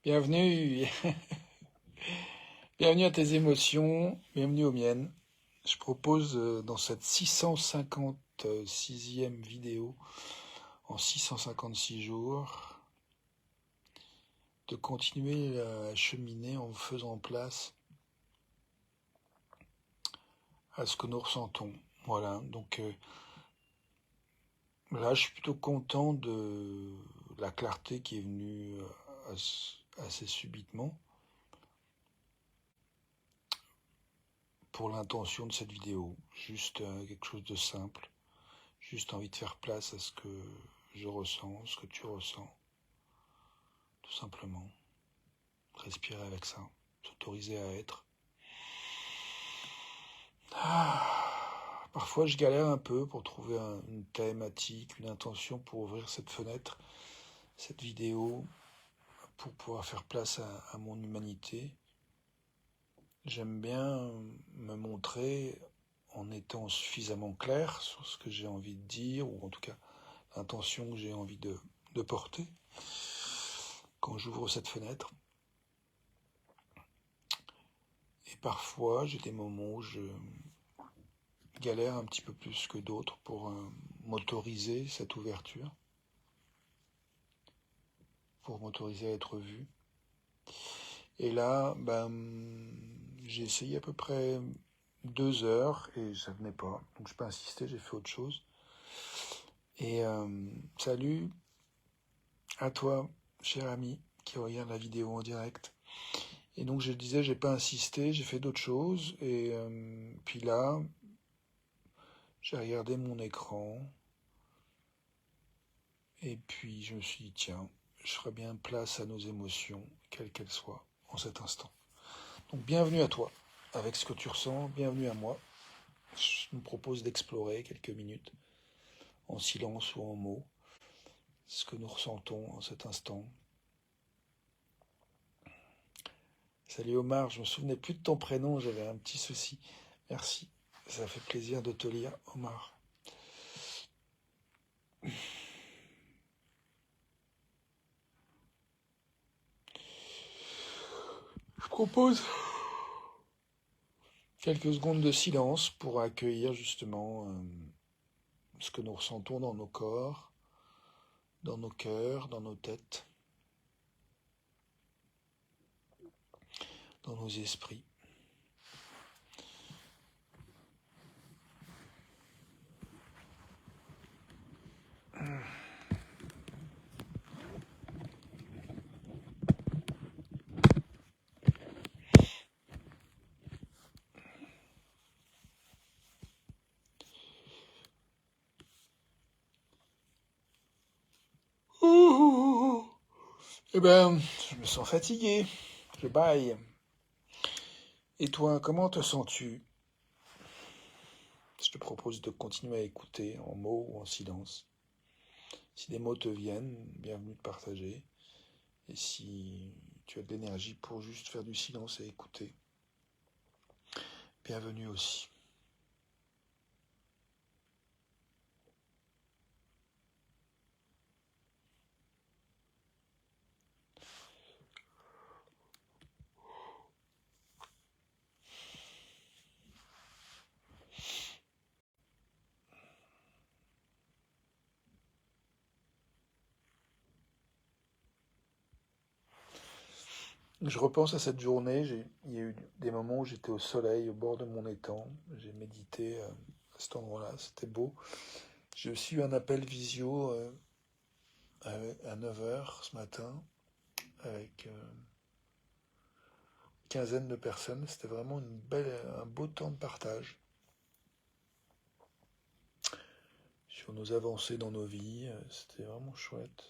Bienvenue, bienvenue à tes émotions, bienvenue aux miennes. Je propose dans cette 656e vidéo en 656 jours de continuer à cheminer en faisant place à ce que nous ressentons. Voilà, donc là je suis plutôt content de la clarté qui est venue assez subitement pour l'intention de cette vidéo. Juste quelque chose de simple. Juste envie de faire place à ce que je ressens, ce que tu ressens. Tout simplement. Respirer avec ça. S'autoriser à être. Parfois je galère un peu pour trouver une thématique, une intention pour ouvrir cette fenêtre, cette vidéo, pour pouvoir faire place à mon humanité. J'aime bien me montrer en étant suffisamment clair sur ce que j'ai envie de dire, ou en tout cas l'intention que j'ai envie de porter quand j'ouvre cette fenêtre. Et parfois, j'ai des moments où je galère un petit peu plus que d'autres pour m'autoriser cette ouverture, pour m'autoriser à être vu. Et là, j'ai essayé à peu près 2 heures et ça venait pas. Donc je n'ai pas insisté, j'ai fait autre chose. Et salut à toi, cher ami, qui regarde la vidéo en direct. Et donc je disais, j'ai pas insisté, j'ai fait d'autres choses. Et puis là, j'ai regardé mon écran. Et puis je me suis dit, tiens, je ferai bien place à nos émotions, quelles qu'elles soient, en cet instant. Donc bienvenue à toi, avec ce que tu ressens, bienvenue à moi. Je nous propose d'explorer quelques minutes, en silence ou en mots, ce que nous ressentons en cet instant. Salut Omar, je me souvenais plus de ton prénom, j'avais un petit souci. Merci, ça fait plaisir de te lire, Omar. Je propose quelques secondes de silence pour accueillir justement ce que nous ressentons dans nos corps, dans nos cœurs, dans nos têtes, dans nos esprits. Eh ben, je me sens fatigué, je baille. Et toi, comment te sens-tu? Je te propose de continuer à écouter en mots ou en silence. Si des mots te viennent, bienvenue de partager. Et si tu as de l'énergie pour juste faire du silence et écouter, bienvenue aussi. Je repense à cette journée, il y a eu des moments où j'étais au soleil, au bord de mon étang, j'ai médité à cet endroit-là, c'était beau. J'ai aussi eu un appel visio à 9 heures ce matin avec une quinzaine de personnes. C'était vraiment un beau temps de partage sur nos avancées dans nos vies. C'était vraiment chouette.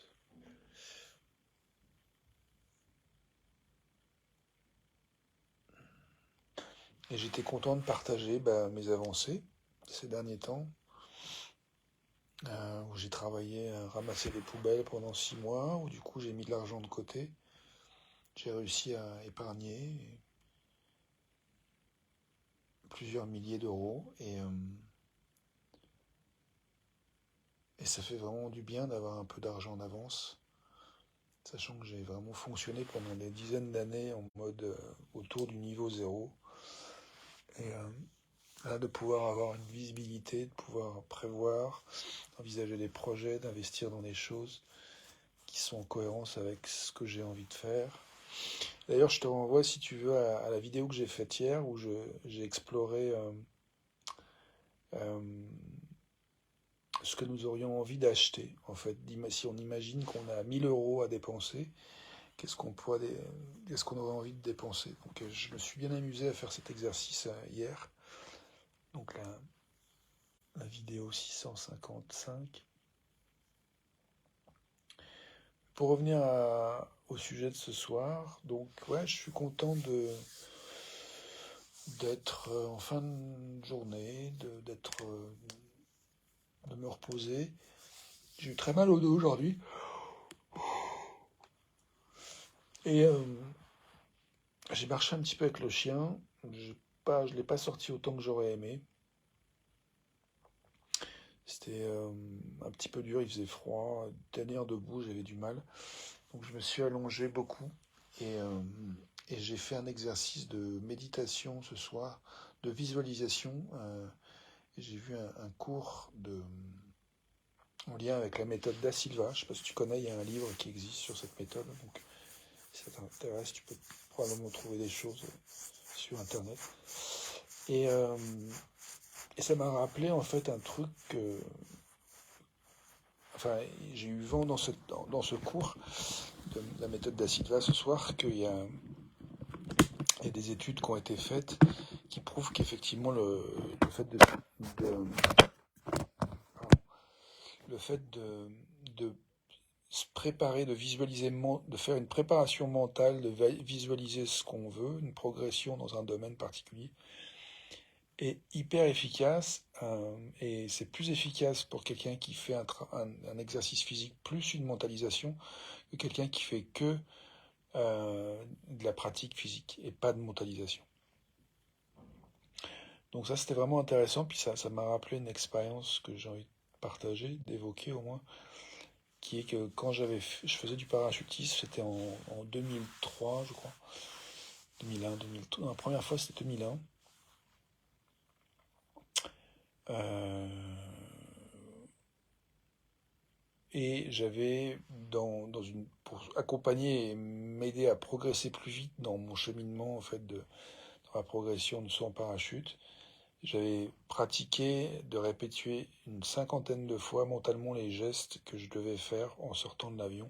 Et j'étais content de partager mes avancées ces derniers temps, où j'ai travaillé à ramasser des poubelles pendant 6 mois, où du coup j'ai mis de l'argent de côté. J'ai réussi à épargner plusieurs milliers d'euros et ça fait vraiment du bien d'avoir un peu d'argent en avance. sachant que j'ai vraiment fonctionné pendant des dizaines d'années en mode autour du niveau zéro. Et là, de pouvoir avoir une visibilité, de pouvoir prévoir, envisager des projets, d'investir dans des choses qui sont en cohérence avec ce que j'ai envie de faire. D'ailleurs, je te renvoie, si tu veux, à la vidéo que j'ai faite hier, où j'ai exploré euh, ce que nous aurions envie d'acheter. En fait, si on imagine qu'on a 1000 euros à dépenser, qu'est-ce qu'on aurait envie de dépenser. Donc, je me suis bien amusé à faire cet exercice hier. Donc, la vidéo 655. Pour revenir au sujet de ce soir, donc ouais, je suis content d'être en fin de journée, de me reposer. J'ai eu très mal au dos aujourd'hui et j'ai marché un petit peu avec le chien. Je l'ai pas sorti autant que j'aurais aimé. C'était un petit peu dur, il faisait froid. Tenir debout, j'avais du mal. Donc je me suis allongé beaucoup et j'ai fait un exercice de méditation ce soir, de visualisation. Et j'ai vu un cours en lien avec la méthode Da Silva. Je ne sais pas si tu connais, il y a un livre qui existe sur cette méthode. Donc si ça t'intéresse, tu peux probablement trouver des choses sur Internet. Et ça m'a rappelé en fait un truc que... Enfin, j'ai eu vent dans ce cours de la méthode Da Silva ce soir qu'il y a des études qui ont été faites qui prouvent qu'effectivement le fait le fait de se préparer, de visualiser, de faire une préparation mentale, de visualiser ce qu'on veut, une progression dans un domaine particulier, est hyper efficace et c'est plus efficace pour quelqu'un qui fait un exercice physique plus une mentalisation que quelqu'un qui fait que de la pratique physique et pas de mentalisation. Donc ça c'était vraiment intéressant, puis ça m'a rappelé une expérience que j'ai envie de partager, d'évoquer au moins, qui est que quand je faisais du parachutisme, c'était en 2003 je crois, 2001, 2003, la première fois c'était 2001. Et j'avais pour accompagner et m'aider à progresser plus vite dans mon cheminement en fait dans la progression de saut en parachute, j'avais pratiqué de répéter une cinquantaine de fois mentalement les gestes que je devais faire en sortant de l'avion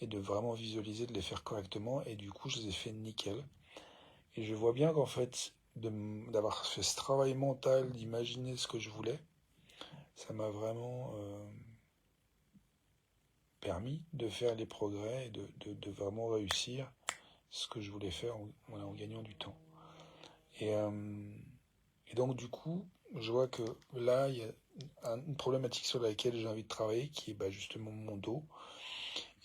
et de vraiment visualiser, de les faire correctement, et du coup je les ai fait nickel. Et je vois bien qu'en fait d'avoir fait ce travail mental, d'imaginer ce que je voulais, ça m'a vraiment permis de faire les progrès et de vraiment réussir ce que je voulais faire en gagnant du temps. Et donc du coup, je vois que là, il y a une problématique sur laquelle j'ai envie de travailler, qui est justement mon dos.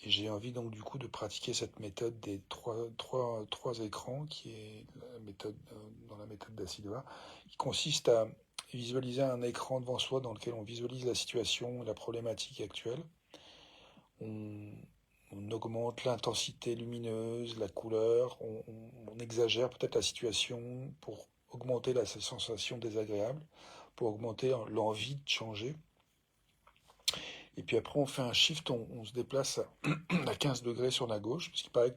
Et j'ai envie donc du coup de pratiquer cette méthode des trois écrans, qui est la méthode, dans la méthode Da Silva, qui consiste à visualiser un écran devant soi dans lequel on visualise la situation, la problématique actuelle. On augmente l'intensité lumineuse, la couleur, on exagère peut-être la situation pour augmenter la sensation désagréable, pour augmenter l'envie de changer. Et puis après, on fait un shift, on se déplace à 15 degrés sur la gauche, parce qu'il paraît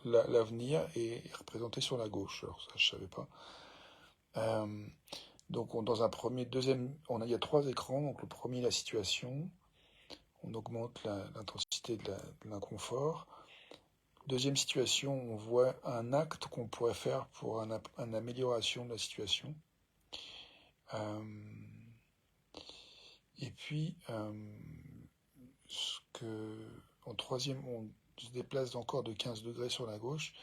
que l'avenir est représenté sur la gauche. Alors ça, je ne savais pas. Donc dans un deuxième, il y a 3 écrans. Donc le premier, la situation. On augmente l'intensité de l'inconfort. Deuxième situation, on voit un acte qu'on pourrait faire pour une amélioration de la situation. Et puis, en troisième, on se déplace encore de 15 degrés sur la gauche.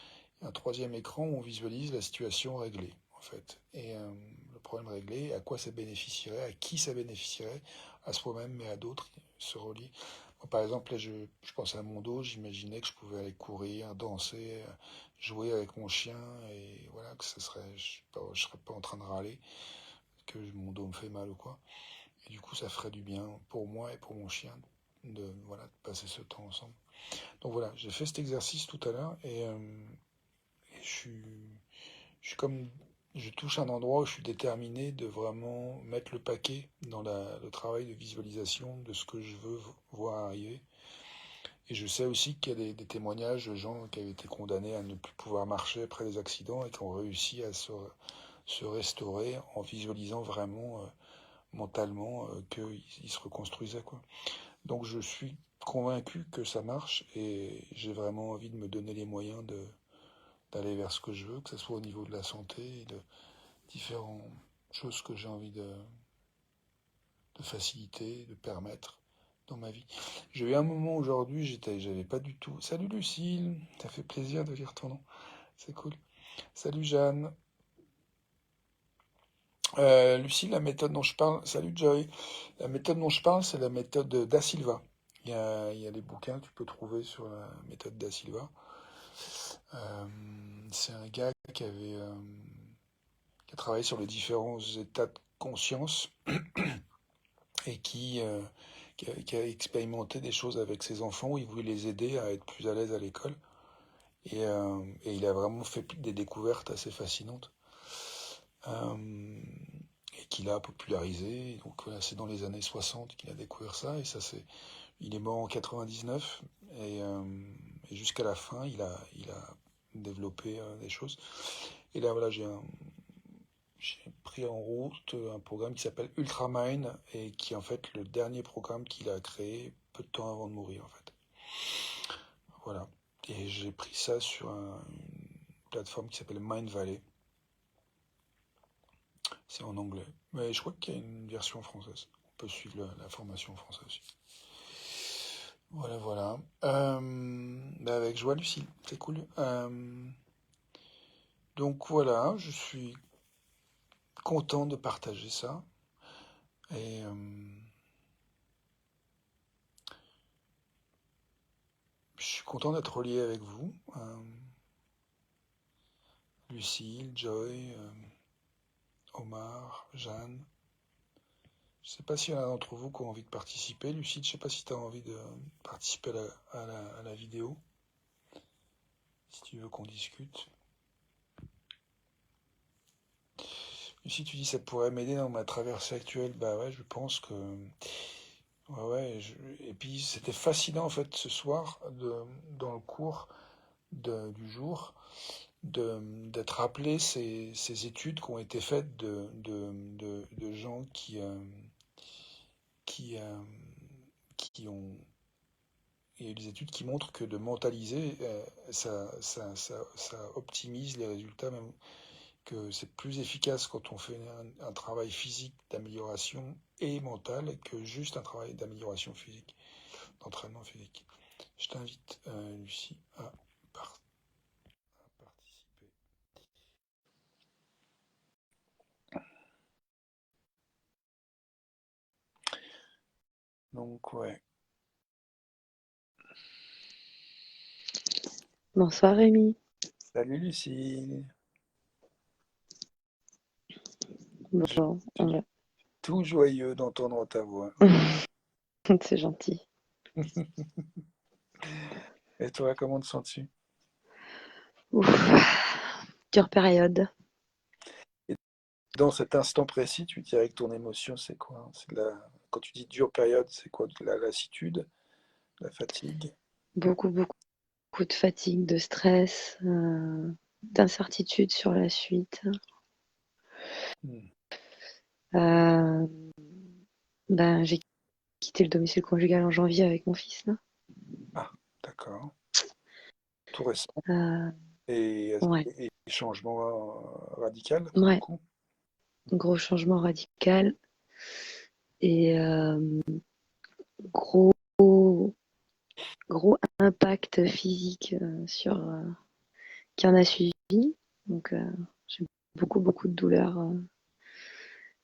Et un troisième écran où on visualise la situation réglée, en fait. Et le problème réglé, à quoi ça bénéficierait, à qui ça bénéficierait, à soi-même, mais à d'autres, se relier. Moi, par exemple, là, je pensais à mon dos, j'imaginais que je pouvais aller courir, danser, jouer avec mon chien, et voilà, que je serais pas en train de râler, que mon dos me fait mal ou quoi. Et du coup, ça ferait du bien pour moi et pour mon chien de passer ce temps ensemble. Donc voilà, j'ai fait cet exercice tout à l'heure et je suis comme, je touche un endroit où je suis déterminé de vraiment mettre le paquet dans le travail de visualisation de ce que je veux voir arriver. Et je sais aussi qu'il y a des témoignages de gens qui avaient été condamnés à ne plus pouvoir marcher après des accidents et qui ont réussi à se restaurer en visualisant vraiment mentalement qu'ils se reconstruisaient, quoi. Donc je suis convaincu que ça marche et j'ai vraiment envie de me donner les moyens d'aller vers ce que je veux, que ce soit au niveau de la santé et de différentes choses que j'ai envie de faciliter, de permettre dans ma vie. J'ai eu un moment aujourd'hui, j'avais pas du tout. Salut Lucille, ça fait plaisir de lire ton nom, c'est cool. Salut Jeanne. Lucille, la méthode dont je parle, salut Joy. La méthode dont je parle, c'est la méthode Da Silva. Il y a des bouquins que tu peux trouver sur la méthode Da Silva. Euh, c'est un gars qui a travaillé sur les différents états de conscience et qui a expérimenté des choses avec ses enfants où il voulait les aider à être plus à l'aise à l'école. Et il a vraiment fait des découvertes assez fascinantes euh, et qu'il a popularisé. Donc voilà, c'est dans les années 60 qu'il a découvert ça. Et ça, il est mort en 99 et jusqu'à la fin, il a développé des choses. Et là, voilà, j'ai pris en route un programme qui s'appelle Ultramind et qui est en fait le dernier programme qu'il a créé peu de temps avant de mourir, en fait. Voilà. Et j'ai pris ça sur une plateforme qui s'appelle Mind Valley. C'est en anglais. Mais je crois qu'il y a une version française. On peut suivre la formation en français aussi. Voilà, voilà. Bah avec joie, Lucille. C'est cool. Donc voilà, je suis content de partager ça. Et je suis content d'être relié avec vous. Lucille, Joy, Omar, Jeanne. Je sais pas s'il y en a d'entre vous qui ont envie de participer. Lucille, je sais pas si tu as envie de participer à la vidéo. Si tu veux qu'on discute. Lucille, tu dis ça pourrait m'aider dans ma traversée actuelle. Bah ouais, je pense que. Ouais, ouais. Et puis c'était fascinant en fait ce soir dans le cours du jour d'être rappelé ces études qui ont été faites de gens qui, euh, qui ont. Il y a eu des études qui montrent que de mentaliser, ça optimise les résultats, même que c'est plus efficace quand on fait un travail physique d'amélioration et mental que juste un travail d'amélioration physique, d'entraînement physique. Je t'invite, Lucie, à participer. Donc, ouais. Bonsoir Rémi. Salut Lucie. Je Bon, on suis va. tout joyeux d'entendre ta voix. C'est gentil. Et toi, comment te sens-tu? Ouf, dure période. Et dans cet instant précis, tu dirais que ton émotion, c'est quoi? Quand tu dis dure période, c'est quoi? De la lassitude, la fatigue? Beaucoup, beaucoup de fatigue, de stress, d'incertitude sur la suite. Hmm. Euh, j'ai quitté le domicile conjugal en janvier avec mon fils là. Ah, d'accord. Tout récent. Euh, Et, ouais, et changement radical, du ouais, coup. gros changement radical et gros, gros impact physique sur qui en a suivi. Donc j'ai beaucoup, beaucoup de douleurs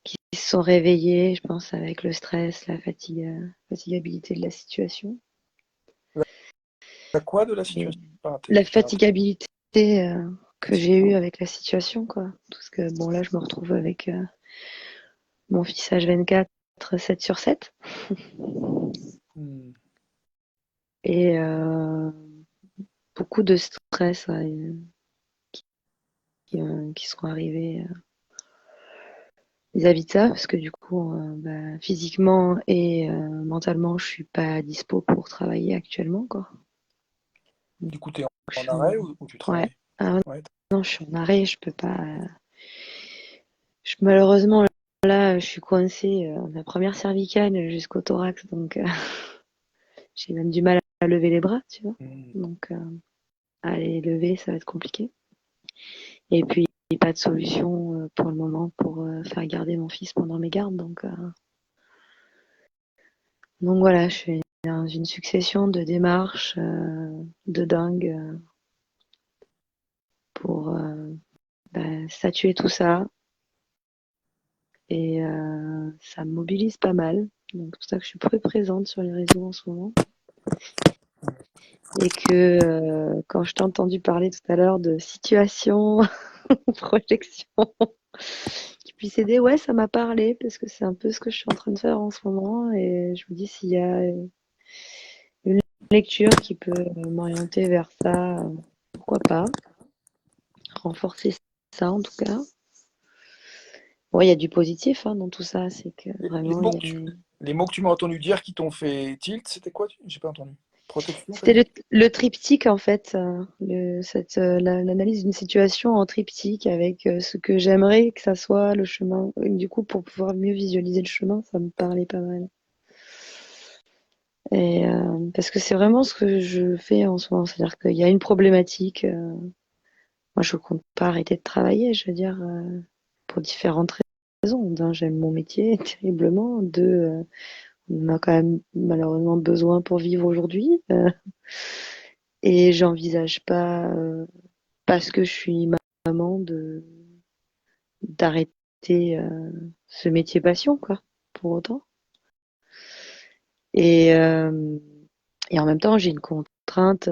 qui se sont réveillés, je pense, avec le stress, la fatigue, fatigabilité de la situation. La quoi de la Et situation? Pas la j'ai un fatigabilité que j'ai eue avec la situation, quoi. Parce que, bon, là, je me retrouve avec mon fils H24, 7 sur 7. Hmm. et beaucoup de stress qui sont arrivés vis-à-vis de ça, parce que du coup, bah, physiquement et mentalement, je suis pas dispo pour travailler actuellement, quoi. Donc, Du coup, tu es je en suis arrêt ou tu ouais. travailles? Ah Ouais. non, je suis en arrêt, je peux pas. Malheureusement, là, je suis coincée la première cervicale jusqu'au thorax, donc j'ai même du mal à lever les bras, tu vois. Hmm. Donc, à les lever, ça va être compliqué. Et puis, pas de solution pour le moment pour faire garder mon fils pendant mes gardes, donc voilà, je suis dans une succession de démarches de dingue pour statuer tout ça. Et ça me mobilise pas mal. Donc c'est pour ça que je suis peu présente sur les réseaux en ce moment. Et que quand je t'ai entendu parler tout à l'heure de situation, projection, qui puisse aider, ouais, ça m'a parlé parce que c'est un peu ce que je suis en train de faire en ce moment. Et je me dis s'il y a une lecture qui peut m'orienter vers ça, pourquoi pas. Renforcer ça en tout cas. Bon, il y a du positif dans tout ça, c'est que Les vraiment, mots les mots que tu m'as entendu dire qui t'ont fait tilt, c'était quoi? J'ai pas entendu. Protection, t'as c'était dit? le triptyque en fait, l'analyse d'une situation en triptyque avec ce que j'aimerais que ça soit le chemin. Et du coup, pour pouvoir mieux visualiser le chemin, ça me parlait pas mal. Et parce que c'est vraiment ce que je fais en ce moment, c'est-à-dire qu'il y a une problématique. Moi, je compte pas arrêter de travailler, je veux dire, pour différentes raisons. D'un, j'aime mon métier terriblement. Deux, on a quand même malheureusement besoin pour vivre aujourd'hui. Et j'envisage pas, parce que je suis maman, d'arrêter ce métier passion, quoi, pour autant. Et, euh, et en même temps, j'ai une contrainte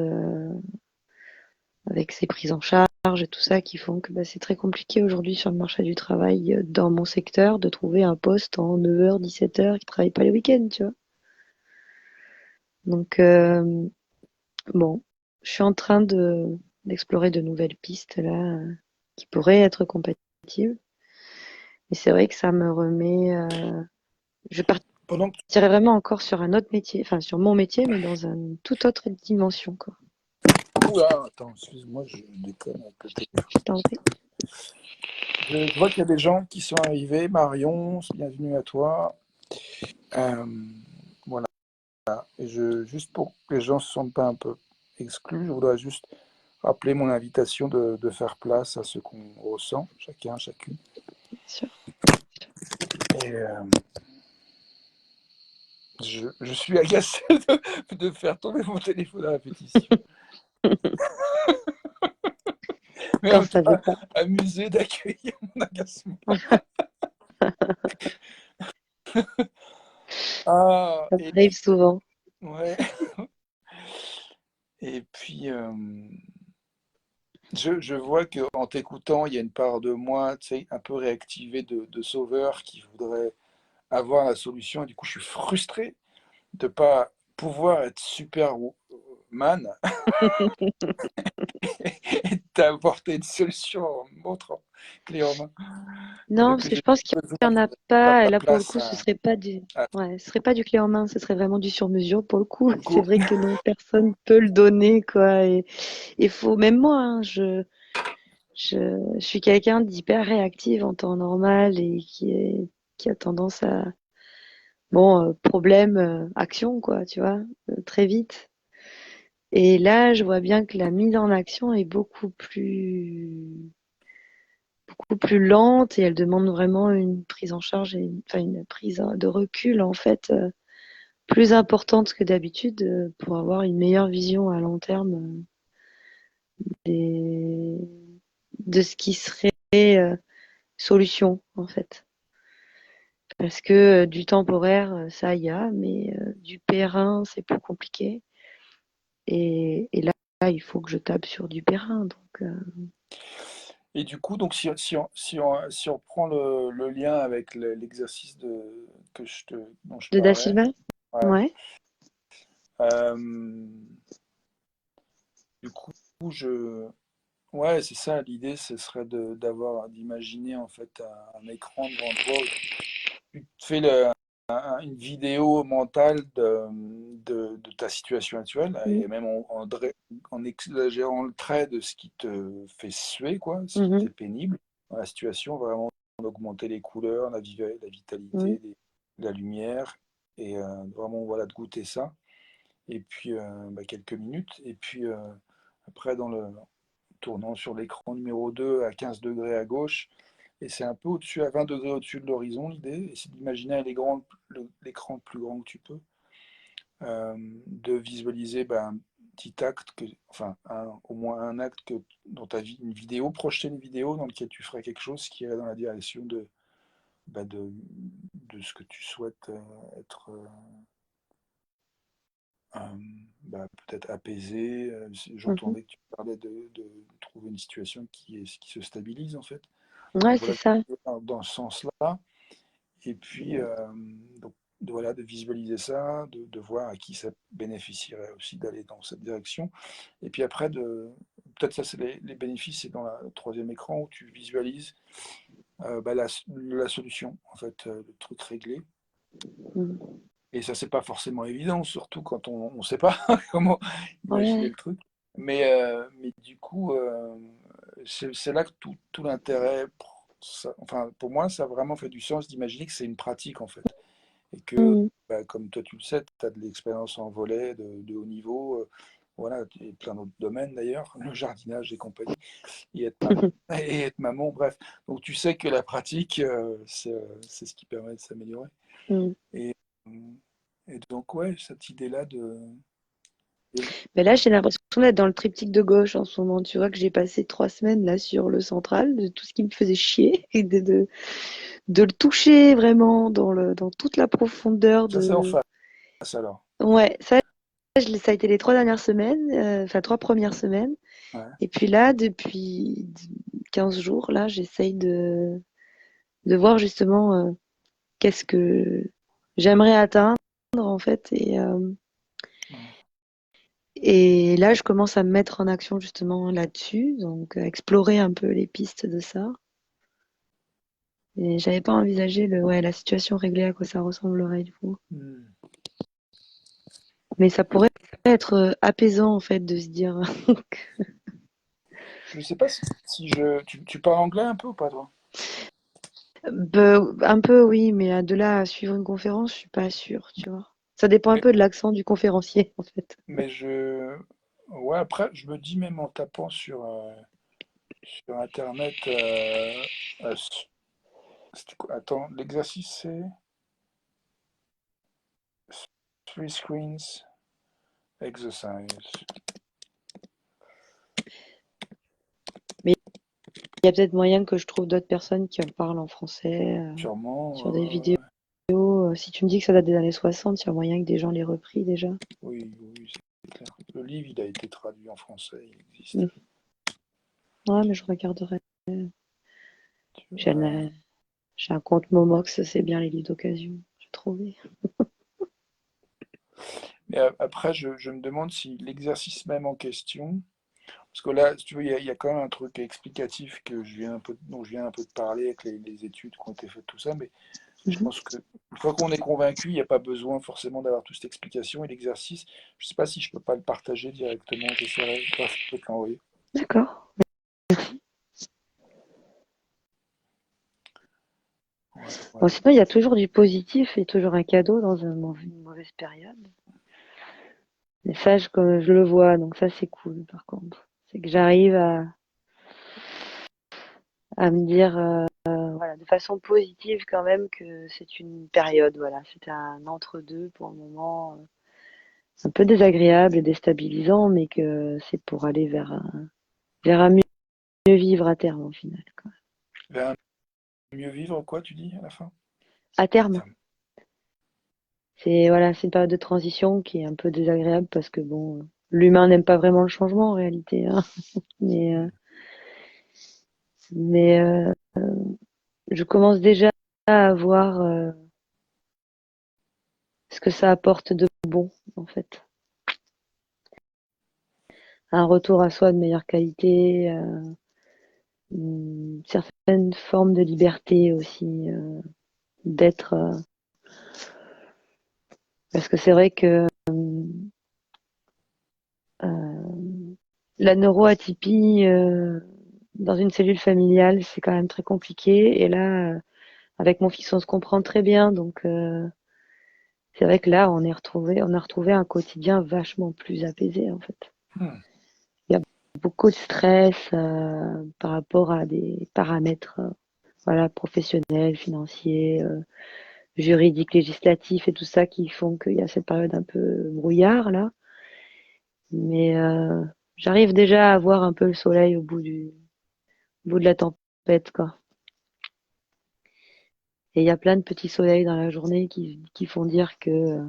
avec ces prises en charge et tout ça qui font que bah, c'est très compliqué aujourd'hui sur le marché du travail dans mon secteur de trouver un poste en 9h, 17h qui travaille pas les week-ends, tu vois. Donc, bon, je suis en train d'explorer de nouvelles pistes là qui pourraient être compatibles. Et c'est vrai que ça me remet. Je Pendant que partirais vraiment encore sur un autre métier, enfin sur mon métier, mais dans une toute autre dimension, quoi. Oula, attends, excuse-moi, je déconne avec le téléphone. Je t'en prie. Je vois qu'il y a des gens qui sont arrivés. Marion, bienvenue à toi. Euh, voilà. Et juste pour que les gens ne se sentent pas un peu exclus, je voudrais juste rappeler mon invitation de faire place à ce qu'on ressent, chacun, chacune. Bien sûr. Et je suis agacé de faire tomber mon téléphone à répétition. Mais en T'en même savais temps, pas. amusé d'accueillir mon agacement. Ah, Ça et m'arrive puis, souvent. ouais. Et puis, je vois qu'en t'écoutant, il y a une part de moi, tu sais, un peu réactivée de sauveur qui voudrait avoir la solution. Et du coup, je suis frustré de pas pouvoir être Superman et t'apporter une solution en me montrant clé en main. Non, Donc, parce que j'ai je pense qu'il besoin y en a de pas. Et ta là, pour le place coup, à ouais, ce serait pas du clé en main. Ce serait vraiment du sur-mesure. Pour le coup, pour le c'est coup. vrai que non, personne peut le donner, quoi. Et il faut, même moi, je suis quelqu'un d'hyper réactive en temps normal et qui a tendance à, bon, problème, action, quoi, tu vois, très vite. Et là, je vois bien que la mise en action est beaucoup plus lente et elle demande vraiment une prise en charge et enfin une prise de recul en fait plus importante que d'habitude pour avoir une meilleure vision à long terme des, de ce qui serait solution en fait. Parce que du temporaire, ça y a, mais du périn, c'est plus compliqué. Et là, il faut que je tape sur du périn. Donc, Et du coup, donc si on prend le lien avec l'exercice dont je te de Da parlais, Silva, ouais, ouais. Euh, du coup, je, ouais, c'est ça. L'idée, ce serait d'imaginer en fait un écran devant toi. Tu te fais une vidéo mentale de ta situation actuelle, Mhm. et même en exagérant le trait de ce qui te fait suer, quoi, ce qui Mhm. t'est pénible dans la situation, vraiment d'augmenter les couleurs, la Mhm. vitalité, la lumière, et vraiment, voilà, de goûter ça. Et puis, quelques minutes, et puis après, tournant sur l'écran numéro 2 à 15 degrés à gauche, et c'est un peu au-dessus, à 20 degrés au-dessus de l'horizon, l'idée, et c'est d'imaginer l'écran le plus grand que tu peux, de visualiser un petit acte, enfin au moins un acte dans ta vie, une vidéo, projeter une vidéo dans laquelle tu ferais quelque chose qui irait dans la direction bah, de, de ce que tu souhaites être peut-être apaisé. Mhm. J'entendais que tu parlais de trouver une situation qui se stabilise en fait. Ouais, Donc c'est voilà, ça. dans ce sens-là. Et puis, donc, voilà, de visualiser ça, de voir à qui ça bénéficierait aussi d'aller dans cette direction. Et puis après, peut-être ça, c'est les bénéfices, c'est dans le troisième écran où tu visualises la solution, en fait, le truc réglé. Mhm. Et ça, c'est pas forcément évident, surtout quand on ne sait pas comment imaginer Ouais. le truc. Mais du coup, c'est là que tout l'intérêt, enfin, pour moi, ça a vraiment fait du sens d'imaginer que c'est une pratique, en fait. Et que, Mhm. comme toi tu le sais, tu as de l'expérience en volet de haut niveau, voilà, et plein d'autres domaines d'ailleurs, le jardinage et compagnie, et être maman, et être maman, bref. Donc tu sais que la pratique, c'est ce qui permet de s'améliorer. Mhm. Et, et donc, ouais, cette idée-là de- Mais là, j'ai l'impression d'être dans le triptyque de gauche en ce moment. Tu vois que j'ai passé 3 semaines là sur le central, de tout ce qui me faisait chier, et de le toucher vraiment dans toute la profondeur Ça, c'est en de. face alors. Ouais, ça a été les 3 dernières semaines, enfin 3 premières semaines. Ouais. Et puis là, depuis 15 jours, là, j'essaye de voir justement qu'est-ce que j'aimerais atteindre en fait. Ouais. Et là, je commence à me mettre en action justement là-dessus, donc à explorer un peu les pistes de ça. Et j'avais pas envisagé ouais, la situation réglée, à quoi ça ressemblerait du coup. Hmm. Mais ça pourrait être apaisant en fait de se dire. Je sais pas tu parles anglais un peu ou pas, toi? Un peu oui, mais de là à suivre une conférence, je suis pas sûre, tu vois. Ça dépend un Mais, peu de l'accent du conférencier en fait. mais ouais, après, je me dis même en tapant sur Internet, euh, attends, l'exercice c'est Three Screens Exercise. Mais il y a peut-être moyen que je trouve d'autres personnes qui en parlent en français Sûrement, sur des vidéos. Si tu me dis que ça date des années 60, il y a moyen que des gens l'aient repris déjà. oui, oui, c'est clair. Le livre, il a été traduit en français, il existe. Mm. Ouais, mais je regarderai. J'ai Euh, un, j'ai un compte Momox, c'est bien les livres d'occasion. J'ai trouvé. mais après, je me demande si l'exercice même en question, parce que là, si tu veux, il y a quand même un truc explicatif dont je viens un peu de parler avec les études qui ont été faites, tout ça, mais je Mhm. pense que une fois qu'on est convaincu, il n'y a pas besoin forcément d'avoir toute cette explication et l'exercice. Je ne sais pas si je peux pas le partager directement, j'essaierai, bref, je peux te l'envoyer. D'accord. Ouais, Bon, voilà. sinon, il y a toujours du positif et toujours un cadeau dans une mauvaise période. Et ça, je le vois, donc ça, c'est cool, par contre. C'est que j'arrive à me dire, voilà, de façon positive quand même, que c'est une période, voilà. C'était un entre-deux pour le moment, un peu désagréable et déstabilisant, mais que c'est pour aller vers un mieux vivre à terme, au final, quoi. Vers un mieux vivre, quoi, tu dis à la fin? À terme. Ça Voilà, c'est une période de transition qui est un peu désagréable parce que bon, l'humain n'aime pas vraiment le changement en réalité, hein. Mais, euh, hmm. mais je commence déjà à voir ce que ça apporte de bon, en fait. un retour à soi de meilleure qualité, une certaine forme de liberté aussi, d'être. Parce que c'est vrai que la neuroatypie dans une cellule familiale, c'est quand même très compliqué. Et là, avec mon fils, on se comprend très bien. Donc, c'est vrai que là, on a retrouvé un quotidien vachement plus apaisé, en fait. Hmm. Il y a beaucoup de stress par rapport à des paramètres, voilà, professionnels, financiers, juridiques, législatifs et tout ça qui font qu'il y a cette période un peu brouillard là. Mais j'arrive déjà à voir un peu le soleil au bout de la tempête, quoi. Et il y a plein de petits soleils dans la journée qui font dire que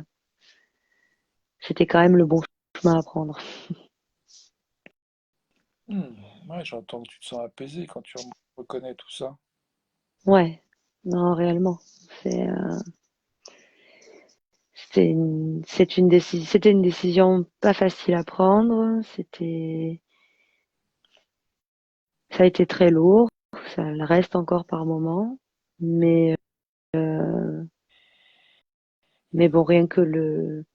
c'était quand même le bon chemin à prendre. Hmm. Ouais, j'entends que tu te sens apaisé quand tu reconnais tout ça. Ouais, non, réellement. C'est c'était une décision pas facile à prendre. Ça a été très lourd. Ça le reste encore par moments. Mais, mais bon, rien que le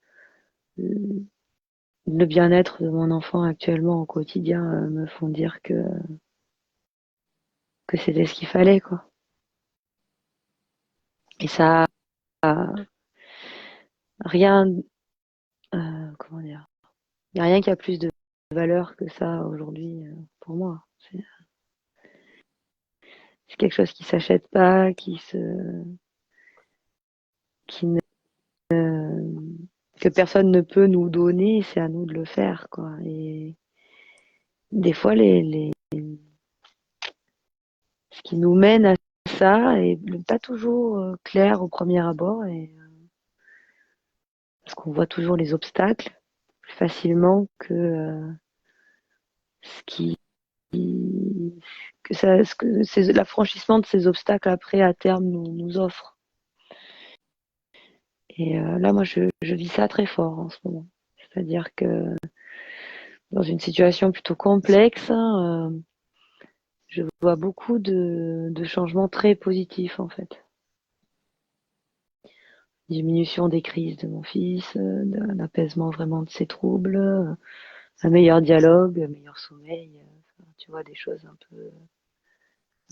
bien-être de mon enfant actuellement au quotidien me font dire que c'était ce qu'il fallait, quoi. Et ça a rien, comment dire, il n'y a rien qui a plus de valeur que ça aujourd'hui pour moi. C'est quelque chose qui s'achète pas, qui ne, que personne ne peut nous donner, c'est à nous de le faire, quoi. Et des fois, ce qui nous mène à ça est pas toujours clair au premier abord, parce qu'on voit toujours les obstacles plus facilement que ce qui ce que c'est l'affranchissement de ces obstacles après à terme nous offre. Et là, moi, je vis ça très fort en ce moment. C'est-à-dire que dans une situation plutôt complexe, je vois beaucoup de changements très positifs en fait. Diminution des crises de mon fils, un apaisement vraiment de ses troubles, un meilleur dialogue, un meilleur sommeil. Tu vois, des choses un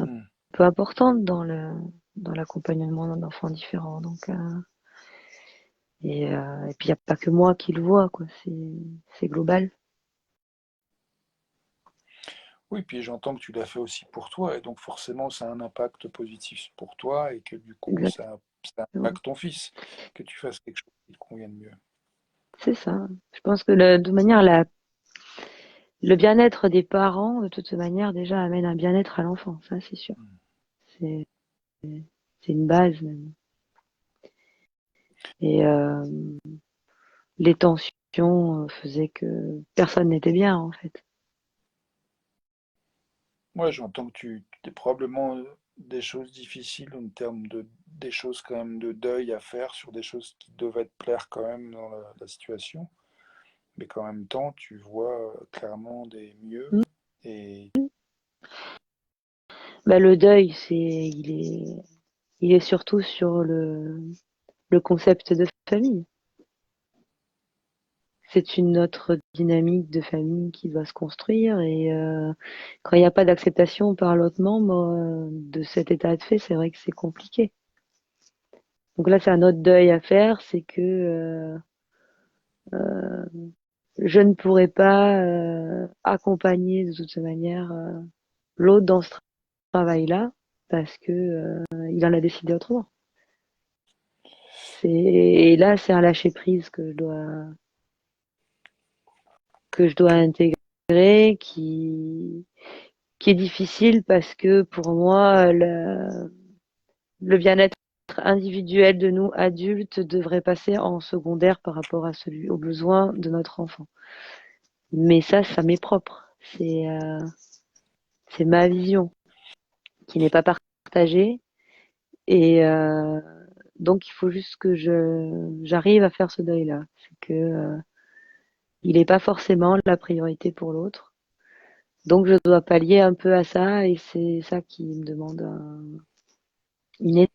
Hmm. peu importantes dans l'accompagnement d'un enfant différent. Donc, et puis il n'y a pas que moi qui le vois, quoi. C'est global. Oui, puis j'entends que tu l'as fait aussi pour toi, et donc forcément ça a un impact positif pour toi, et que du coup ça Exactement. impacte ton fils, que tu fasses quelque chose qui te convienne mieux. C'est ça. Je pense que de manière, le bien-être des parents, de toute manière, déjà amène un bien-être à l'enfant. Ça, c'est sûr. Hmm. C'est c'est une base même. Et les tensions faisaient que personne n'était bien, en fait. Ouais, j'entends que tu as probablement des choses difficiles en termes de des choses quand même de deuil à faire sur des choses qui devaient te plaire quand même dans la situation, mais qu'en même temps tu vois clairement des mieux, Mm. et Bah, le deuil, il est surtout sur le concept de famille. C'est une autre dynamique de famille qui doit se construire et quand il n'y a pas d'acceptation par l'autre membre de cet état de fait, c'est vrai que c'est compliqué. Donc là, c'est un autre deuil à faire, c'est que je ne pourrais pas accompagner de toute manière l'autre dans ce travail-là parce que il en a décidé autrement. Et là, c'est un lâcher prise que je dois intégrer, qui est difficile parce que pour moi, le bien-être individuel de nous adultes devrait passer en secondaire par rapport à celui aux besoins de notre enfant. Mais ça m'est propre. C'est ma vision qui n'est pas partagée et donc il faut juste que j'arrive à faire ce deuil-là. C'est que il n'est pas forcément la priorité pour l'autre. Donc je dois pallier un peu à ça et c'est ça qui me demande une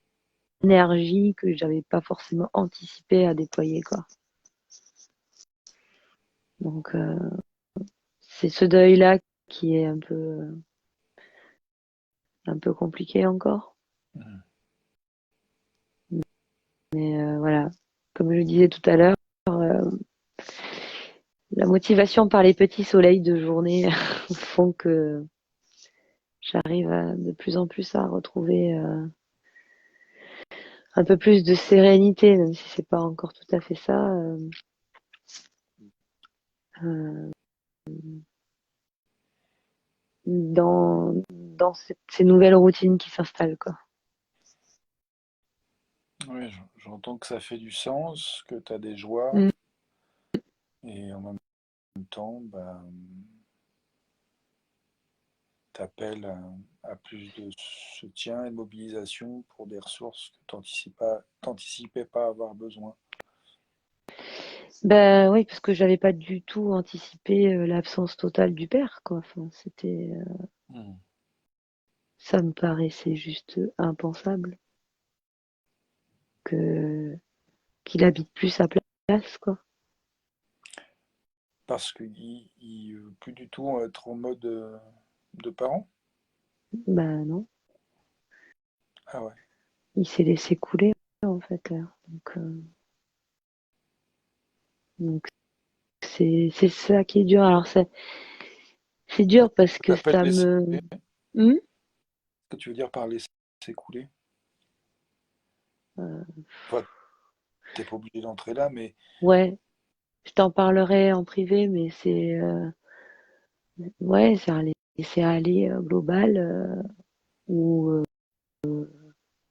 énergie que j'avais pas forcément anticipé à déployer, quoi. Donc c'est ce deuil-là qui est un peu compliqué encore. Mhm. Mais voilà, comme je disais tout à l'heure, la motivation par les petits soleils de journée font que j'arrive de plus en plus à retrouver un peu plus de sérénité, même si c'est pas encore tout à fait ça. Euh, dans ces nouvelles routines qui s'installent, quoi. Oui, j'entends que ça fait du sens, que tu as des joies, Mm. et en même temps, bah, tu appelles à plus de soutien et de mobilisation pour des ressources que tu n'anticipais pas avoir besoin. Ben oui, parce que j'avais pas du tout anticipé l'absence totale du père, quoi. Enfin, Mhm. ça me paraissait juste impensable que qu'il habite plus sa place, quoi. Parce qu'il ne veut plus du tout être en mode de parent. Ben non, Ah ouais. il s'est laissé couler en fait là. Donc c'est ça qui est dur. Alors c'est dur parce que T'appelles ça laisser me. couler. Hmm. Qu'est-ce que tu veux dire par laisser couler? Euh, Enfin, t'es pas obligé d'entrer là, mais ouais, je t'en parlerai en privé, mais ouais, c'est un laisser aller global où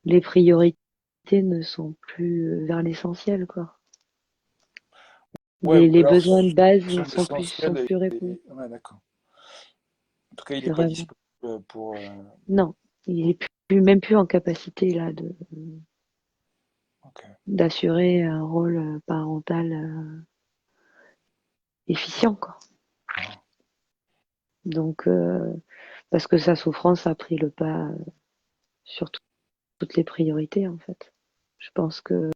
les priorités ne sont plus vers l'essentiel, quoi. ouais, ou Les alors besoins de base sur sont l'essentiel, plus répondus. ouais, d'accord. En tout cas, il C'est n'est pas vraiment. disponible pour. Non, il est même plus en capacité là Ok. d'assurer un rôle parental efficient, quoi. Ah. Donc, parce que sa souffrance a pris le pas sur toutes les priorités, en fait. Je pense que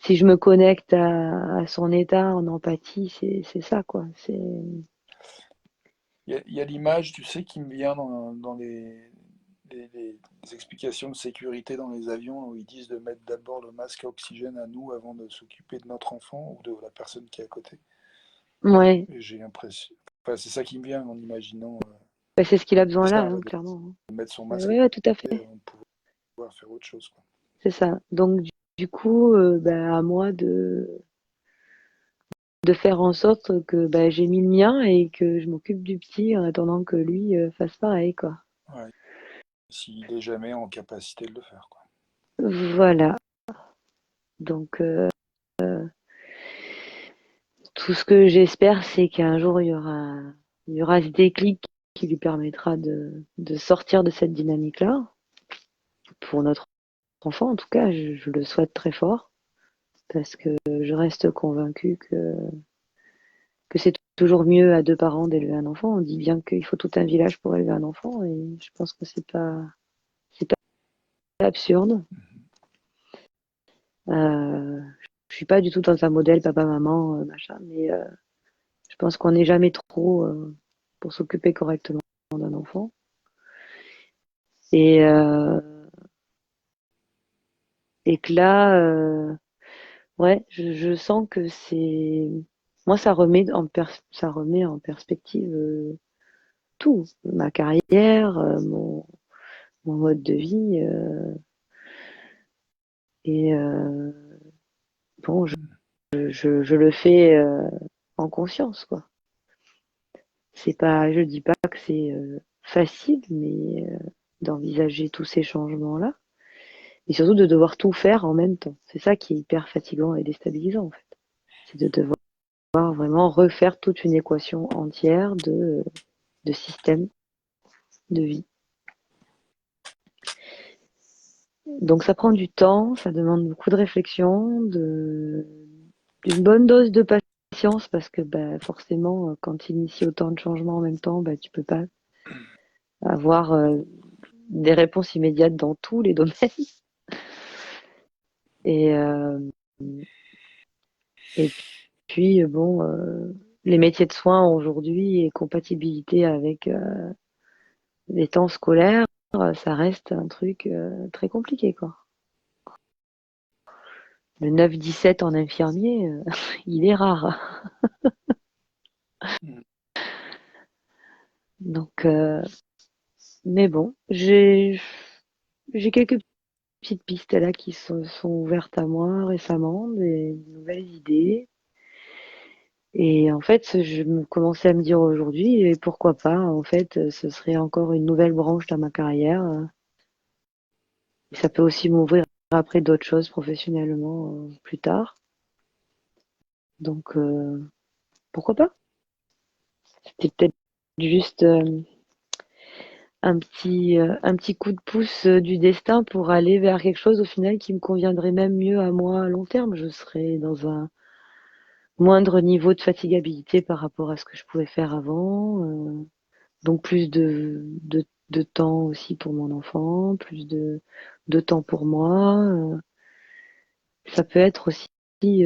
si je me connecte à son état en empathie, c'est ça, quoi. Il y a l'image, tu sais, qui me vient dans les explications de sécurité dans les avions où ils disent de mettre d'abord le masque à oxygène à nous avant de s'occuper de notre enfant ou de la personne qui est à côté. Ouais, Et j'ai l'impression. Enfin, c'est ça qui me vient en imaginant bah, c'est ce qu'il a besoin là, ça, hein, de clairement. mettre son Ouais, masque à ouais, tout à côté fait. avant de pouvoir faire autre chose, quoi. C'est ça. Donc, du coup, bah, à moi de faire en sorte que bah, j'ai mis le mien et que je m'occupe du petit en attendant que lui fasse pareil, quoi. Ouais, s'il est jamais en capacité de le faire, quoi. Voilà. Donc, tout ce que j'espère, c'est qu'un jour, il y aura ce déclic qui lui permettra de sortir de cette dynamique-là. Pour notre enfant, en tout cas, je le souhaite très fort parce que je reste convaincue que c'est toujours mieux à deux parents d'élever un enfant. On dit bien qu'il faut tout un village pour élever un enfant et je pense que c'est pas absurde. Euh, je suis pas du tout dans un modèle papa-maman, machin, mais je pense qu'on n'est jamais trop pour s'occuper correctement d'un enfant. Et, euh, et que là, ouais, je sens que c'est. Moi, ça remet en perspective tout. Ma carrière, mon mode de vie. Et bon, je le fais en conscience, quoi. C'est pas, je dis pas que c'est facile, mais d'envisager tous ces changements-là. Et surtout de devoir tout faire en même temps. C'est ça qui est hyper fatigant et déstabilisant, en fait. C'est de devoir vraiment refaire toute une équation entière de système de vie. Donc ça prend du temps, ça demande beaucoup de réflexion, d'une bonne dose de patience parce que bah, forcément, quand tu inities autant de changements en même temps, bah, tu peux pas avoir des réponses immédiates dans tous les domaines. Et, euh, et puis, bon, les métiers de soins aujourd'hui et compatibilité avec les temps scolaires, ça reste un truc très compliqué, quoi. Le 9-17 en infirmier, il est rare. Mm. Donc, mais bon, j'ai quelques petites pistes là qui sont ouvertes à moi récemment, des nouvelles idées. Et en fait, je me commençais à me dire aujourd'hui, et pourquoi pas, en fait, ce serait encore une nouvelle branche dans ma carrière. Et ça peut aussi m'ouvrir après d'autres choses professionnellement plus tard. Donc, pourquoi pas? C'était peut-être juste un petit coup de pouce du destin pour aller vers quelque chose au final qui me conviendrait même mieux à moi à long terme. Je serais dans un moindre niveau de fatigabilité par rapport à ce que je pouvais faire avant. Donc plus de temps aussi pour mon enfant, plus de temps pour moi. Ça peut être aussi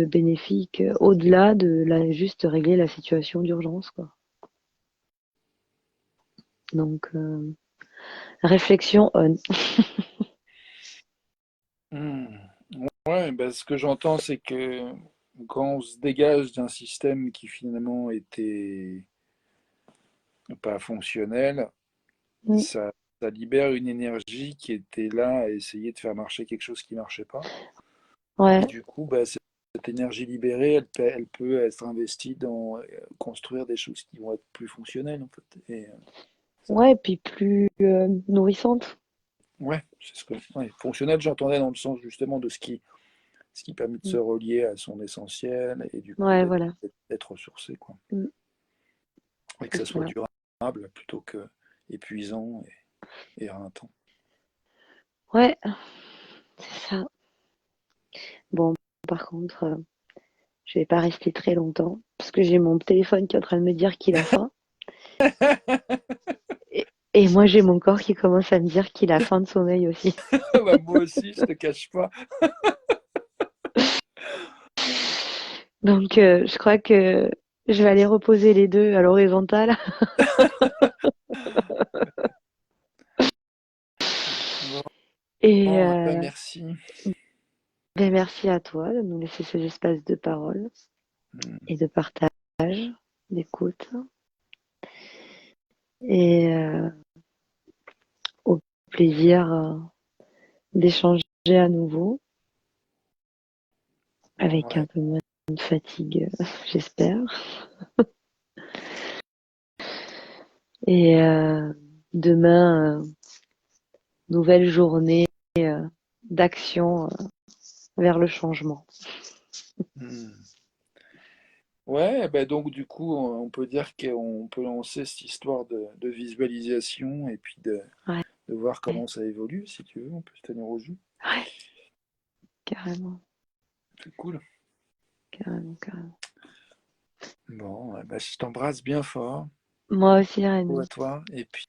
bénéfique au-delà de juste régler la situation d'urgence, quoi. Donc, réflexion on. Mm. Ouais, ben, ce que j'entends, c'est que quand on se dégage d'un système qui finalement était pas fonctionnel, Mm. ça, ça libère une énergie qui était là à essayer de faire marcher quelque chose qui marchait pas. Et Ouais, du coup, bah, cette énergie libérée, elle peut être investie dans construire des choses qui vont être plus fonctionnelles, en fait. Et ça, ouais, et puis plus nourrissante. ouais, c'est ce que, ouais, fonctionnel, j'entendais dans le sens justement de ce qui permet de se Mm. relier à son essentiel et du coup Ouais, voilà. d'être ressourcé, quoi. Mm. Et que C'est ça soit ça. durable plutôt que épuisant et éreintant. Ouais, c'est ça. Bon, par contre, je vais pas rester très longtemps parce que j'ai mon téléphone qui est en train de me dire qu'il a faim. Et moi, j'ai mon corps qui commence à me dire qu'il a faim de sommeil aussi. Bah, moi aussi, je te cache pas. Donc, je crois que je vais aller reposer les deux à l'horizontale. Bon, Et bah, merci. ben merci à toi de nous laisser ces espaces de parole Mm. et de partage, d'écoute. Et au plaisir d'échanger à nouveau avec un Ouais, peu moins de fatigue, j'espère. Et demain, nouvelle journée d'action vers le changement. mm. Ouais, bah donc du coup, on peut dire qu'on peut lancer cette histoire de visualisation et puis Ouais, de voir comment ça évolue, si tu veux, on peut se tenir au jus. ouais, carrément, C'est cool. carrément, carrément. Bon, ouais, bah, je t'embrasse bien fort. Moi aussi, À Rémi, toi. Et puis,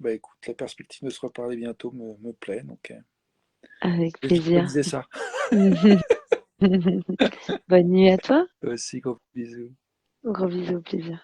bah écoute, la perspective de se reparler bientôt me plaît, donc avec je me plaisir. disais ça. Bonne nuit à toi. Toi aussi, gros bisous. Gros bisous, au plaisir.